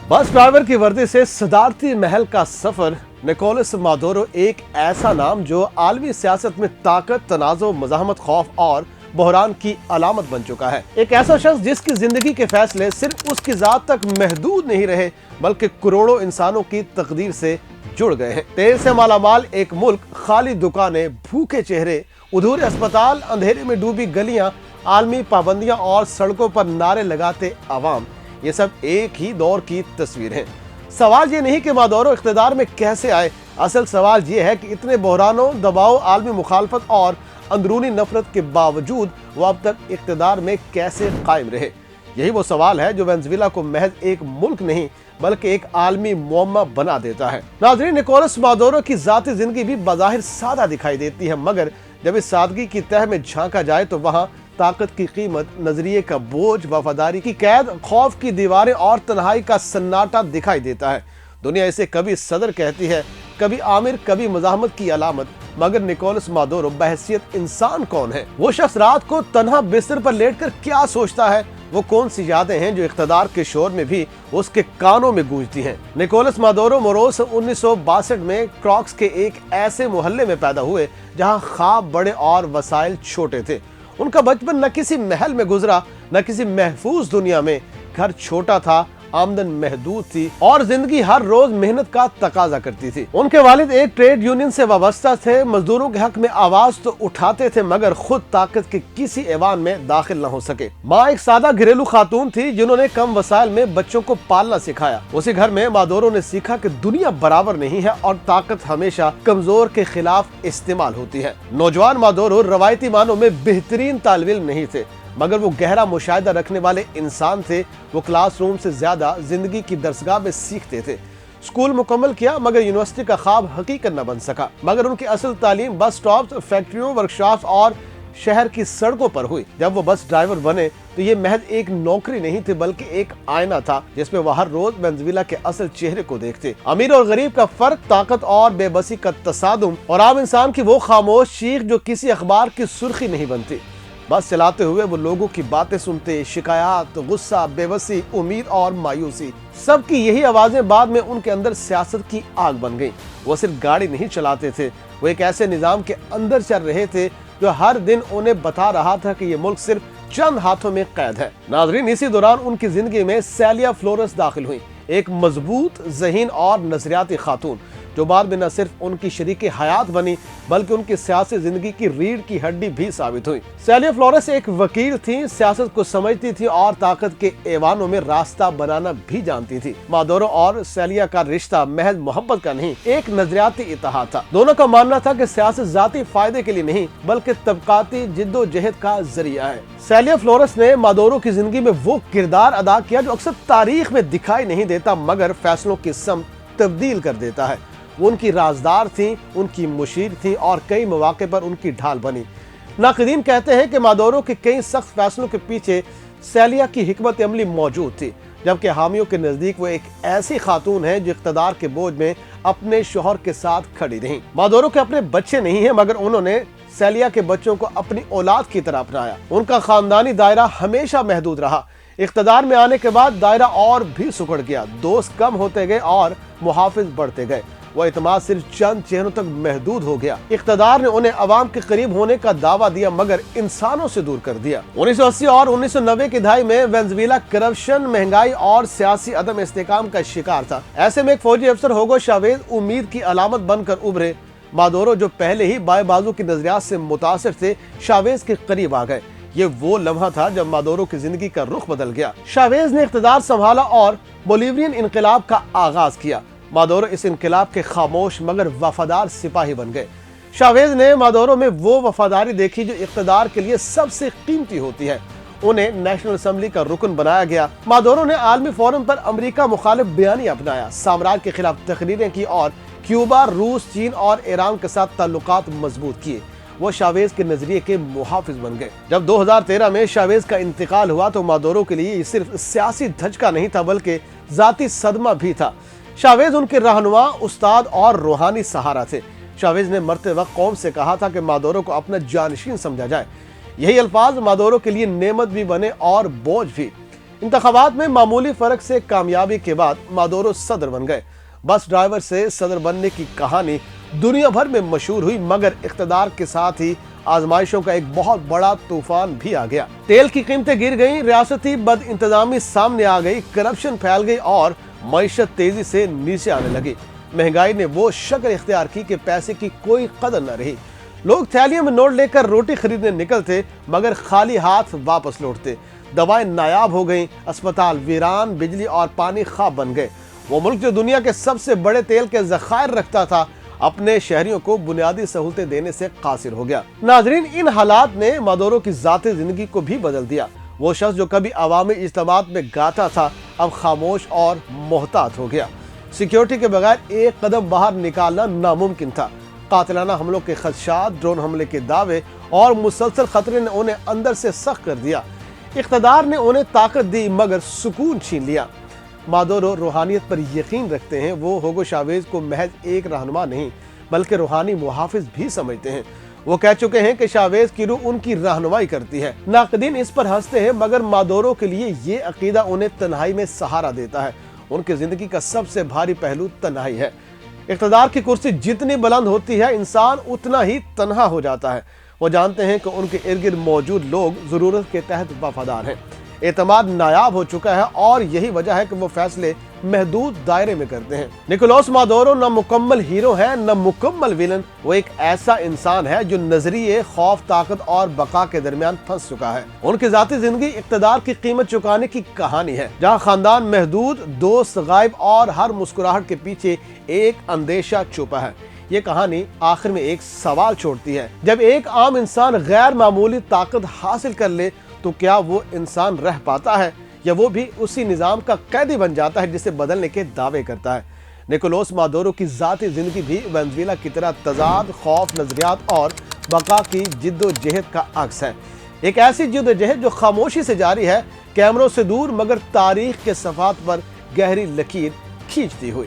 Bus driver की वर्दी से सदारती महल का सफर। निकोलस मादुरो एक ऐसा नाम जो आलमी सियासत में ताकत, तनाज़ो, मज़ाहमत, खौफ और बहरान की अलामत बन चुका है। एक ऐसा शख्स जिसकी जिंदगी के फैसले सिर्फ उसकी जात तक महदूद नहीं रहे बल्कि करोड़ों इंसानों की तकदीर से जुड़ गए हैं। तेल से मालामाल एक मुल्क, खाली दुकानें, भूखे चेहरे, अधूरे अस्पताल, अंधेरे में डूबी गलियां, आलमी पाबंदियां और सड़कों पर नारे लगाते अवाम, ये सब एक ही दौर की तस्वीर है। सवाल ये नहीं कि मादुरो इख्तिदार में कैसे आए, असल सवाल ये है कि इतने बहरानों, दबाव, आलमी मुखालफत और अंदरूनी नफरत के बावजूद वो अब तक इख्तिदार में कैसे कायम रहे। यही वो सवाल है जो वेनेजुएला को महज एक मुल्क नहीं बल्कि एक आलमी मुअम्मा बना देता है। नाज़रीन, निकोलस मादुरो की ज़ाती जिंदगी भी बज़ाहिर सादा दिखाई देती है, मगर जब इस सादगी की तह में झांका जाए तो वहाँ ताकत की कीमत, नजरिए का बोझ, वफादारी की कैद, खौफ की दीवारें और तन्हाई का सन्नाटा दिखाई देता है। दुनिया इसे कभी सदर कहती है, कभी आमिर, कभी मज़ाहमत की अलामत, मगर निकोलस मादुरो बहैसियत इंसान कौन है? वो शख्स रात को तन्हा बिस्तर पर लेटकर क्या सोचता है? वो कौन सी यादें हैं जो इख्तिदार के शोर में भी उसके कानों में गूंजती हैं? निकोलस मादुरो मोरोस 1962 में क्रॉक्स के एक ऐसे मोहल्ले में पैदा हुए जहां ख्वाब बड़े और वसाइल छोटे थे। उनका बचपन न किसी महल में गुजरा, न किसी महफूज दुनिया में। घर छोटा था, आमदन महदूद थी और जिंदगी हर रोज मेहनत का तकाजा करती थी। उनके वालिद एक ट्रेड यूनियन से वाबस्ता थे, मजदूरों के हक में आवाज तो उठाते थे मगर खुद ताकत के किसी ऐवान में दाखिल न हो सके। माँ एक सादा घरेलू खातून थी जिन्होंने कम वसाइल में बच्चों को पालना सिखाया। उसी घर में मादुरो ने सीखा कि दुनिया बराबर नहीं है और ताकत हमेशा कमजोर के खिलाफ इस्तेमाल होती है। नौजवान मादुरो रवायती मानों में बेहतरीन तालिब इल्म नहीं थे, मगर वो गहरा मुशाहिदा रखने वाले इंसान थे। वो क्लासरूम से ज्यादा जिंदगी की दरसगाह में सीखते थे। स्कूल मुकम्मल किया मगर यूनिवर्सिटी का ख्वाब हकीकत न बन सका। मगर उनकी असल तालीम बस स्टॉप, फैक्ट्रियों, वर्कशॉप और शहर की सड़कों पर हुई। जब वो बस ड्राइवर बने तो ये महज एक नौकरी नहीं थी बल्कि एक आईना था जिसमें वो हर रोज वेनेजुएला के असल चेहरे को देखते। अमीर और गरीब का फर्क, ताकत और बेबसी का तसादुम और आम इंसान की वो खामोश चीख जो किसी अखबार की सुर्खी नहीं बनती। बस चलाते हुए वो लोगों की बातें सुनते, शिकायत, गुस्सा, बेबसी, उम्मीद और मायूसी, सबकी यही आवाजें बाद में उनके अंदर सियासत की आग बन गई। वो सिर्फ गाड़ी नहीं चलाते थे, वो एक ऐसे निजाम के अंदर चल रहे थे जो हर दिन उन्हें बता रहा था कि ये मुल्क सिर्फ चंद हाथों में कैद है। नाज़रीन, इसी दौरान उनकी जिंदगी में सेलिया फ्लोरेस दाखिल हुई, एक मजबूत, ज़हीन और नजरियाती खातून जो बाद में न सिर्फ उनकी शरीके हयात बनी बल्कि उनकी सियासी जिंदगी की रीढ़ की हड्डी भी साबित हुई। सेलिया फ्लोरेस एक वकील थी, सियासत को समझती थी और ताकत के ऐवानों में रास्ता बनाना भी जानती थी। मादुरो और सेलिया का रिश्ता महज मोहब्बत का नहीं, एक नजरियाती इत्तेहाद था। दोनों का मानना था कि सियासत जाती फायदे के लिए नहीं बल्कि तबकाती जिद्दोजहद का जरिया है। सेलिया फ्लोरेस ने मादुरो की जिंदगी में वो किरदार अदा किया जो अक्सर तारीख में दिखाई नहीं देता मगर फैसलों की समत तब्दील कर देता है। वो उनकी राजदार थी, उनकी मुशीर थी और कई मौके पर उनकी ढाल बनी। नाक़दीन कहते हैं कि मादुरो के कई सख्त फैसलों के पीछे सेलिया की हिकमत अमली मौजूद थी, जबकि हामियों के नजदीक वो एक ऐसी खातून है जो इख्तिदार के बोझ में अपने शोहर के साथ खड़ी रही। मादुरो के अपने बच्चे नहीं है मगर उन्होंने सेलिया के बच्चों को अपनी औलाद की तरह अपनाया। उनका खानदानी दायरा हमेशा महदूद रहा। इख्तिदार में आने के बाद दायरा और भी सिकुड़ गया, दोस्त कम होते गए और मुहाफिज बढ़ते गए। वो इत्मीनान सिर्फ चंद चेहरों तक महदूद हो गया। इख्तिदार ने उन्हें अवाम के करीब होने का दावा दिया मगर इंसानों से दूर कर दिया। 1980 और 1990 की दहाई में वेनेजुएला करप्शन, महंगाई और सियासी अदम इस्तेहकाम का शिकार था। ऐसे में एक फौजी अफसर होगो शावेज उम्मीद की अलामत बनकर उभरे। मादुरो जो पहले ही बाएं बाजू की नजरियात से मुतासिर थे, शावेज के करीब आ गए। ये वो लम्हा था जब मादुरो की जिंदगी का रुख बदल गया। शावेज ने इख्तिदार संभाला और बोलिवियन इनकलाब का आगाज किया। मादुरो इस इनकलाब के खामोश मगर वफादार सिपाही बन गए। शावेज ने मादुरो में वो वफादारी देखी जो इख्तिदार के लिए सबसे कीमती होती है। उन्हें नेशनल असेंबली का रुकन बनाया गया। मादुरो ने आलमी फोरम पर अमेरिका मुखालिफ बयानी अपनाया, साम्राज्य के खिलाफ तकरीरें की और क्यूबा, रूस, चीन और ईरान के साथ ताल्लुकात मजबूत किए। वो शावेज के नजरिए के मुहाफिज बन गए। जब 2013 में शावेज का इंतकाल हुआ तो मादुरो के लिए सिर्फ सियासी धचका नहीं था बल्कि जाती सदमा भी था। शावेज उनके रहनुमा, उस्ताद और रूहानी सहारा थे। शावेज ने मरते वक्त कौम से कहा था कि मादुरो को अपना जानशीन समझा जाए। यही अल्फाज मादुरो के लिए नेमत भी बने और बोझ भी। इंतखाबात में मामूली फर्क से कामयाबी के बाद मादुरो सदर बन गए। बस ड्राइवर से सदर बनने की कहानी दुनिया भर में मशहूर हुई, मगर इख्तिदार के साथ ही आजमाइशों का एक बहुत बड़ा तूफान भी आ गया। तेल की कीमतें गिर गईं, रियासती बद इंतजामी सामने आ गई, करप्शन फैल गई और मईशत तेजी से नीचे आने लगी। महंगाई ने वो शक्ल इख्तियार की कि पैसे की कोई कदर न रही। लोग थैलियों में नोट लेकर रोटी खरीदने निकलते, मगर खाली हाथ वापस लौटते। दवाएं नायाब हो गईं, अस्पताल वीरान, बिजली और पानी ख्वाब बन गए। वो मुल्क जो दुनिया के सबसे बड़े तेल के ज़खायर रखता था, अपने शहरियों को बुनियादी सहूलतें देने से कासिर हो गया। नाजरीन, इन हालात ने मादुरो की ज़ाती जिंदगी को भी बदल दिया। वो शख्स जो कभी अवामी इज्तिमात में गाता था, अब खामोश और मोहतात हो गया। सिक्योरिटी के बगैर एक कदम बाहर निकालना नामुमकिन था। कातिलाना हमलों के खदशात, ड्रोन हमले के दावे और मुसलसल खतरे ने उन्हें अंदर से सख्त कर दिया। इख्तिदार ने उन्हें ताकत दी, मगर सुकून छीन लिया। मादुरो रूहानियत पर यकीन रखते हैं। वो हुगो चावेज को महज एक रहनुमा नहीं, बल्कि रूहानी मुहाफिज भी समझते हैं। वो कह चुके हैं कि चावेज की रूह उनकी रहनुमाई करती है। नाक़दीन इस पर हंसते हैं, मगर मादुरो के लिए ये अकीदा उन्हें तन्हाई में सहारा देता है। उनकी जिंदगी का सबसे भारी पहलू तन्हाई है। इख्तिदार की कुर्सी जितनी बुलंद होती है, इंसान उतना ही तन्हा हो जाता है। वो जानते हैं कि उनके इर्द गिर्द मौजूद लोग जरूरत के तहत वफादार हैं। एतमाद नायाब हो चुका है और यही वजह है कि वो फैसले महदूद दायरे में करते हैं। निकोलस मादुरो न मुकम्मल हीरो है, न मुकम्मल विलन। वो एक ऐसा इंसान है जो नजरिए, खौफ, ताकत और बका के दरमियान फंस चुका है। उनकी जाती जिंदगी इख्तिदार की कीमत चुकाने की कहानी है, जहाँ खानदान महदूद, दोस्त गायब और हर मुस्कुराहट के पीछे एक अंदेशा छुपा है। ये कहानी आखिर में एक सवाल छोड़ती है, जब एक आम इंसान गैर मामूली ताकत हासिल कर ले तो क्या वो इंसान रह पाता है, या वो भी उसी निज़ाम का कैदी बन जाता है जिसे बदलने के दावे करता है। निकोलस मादुरो की ज़ाती ज़िंदगी भी वेनेज़ुएला की तरह तजाद, खौफ, नजरियात और बका की जिद्दोजहद का अक्स है। एक ऐसी जिद्दोजहद जो खामोशी से जारी है, कैमरों से दूर, मगर तारीख के सफ़ात पर गहरी लकीर खींचती हुई।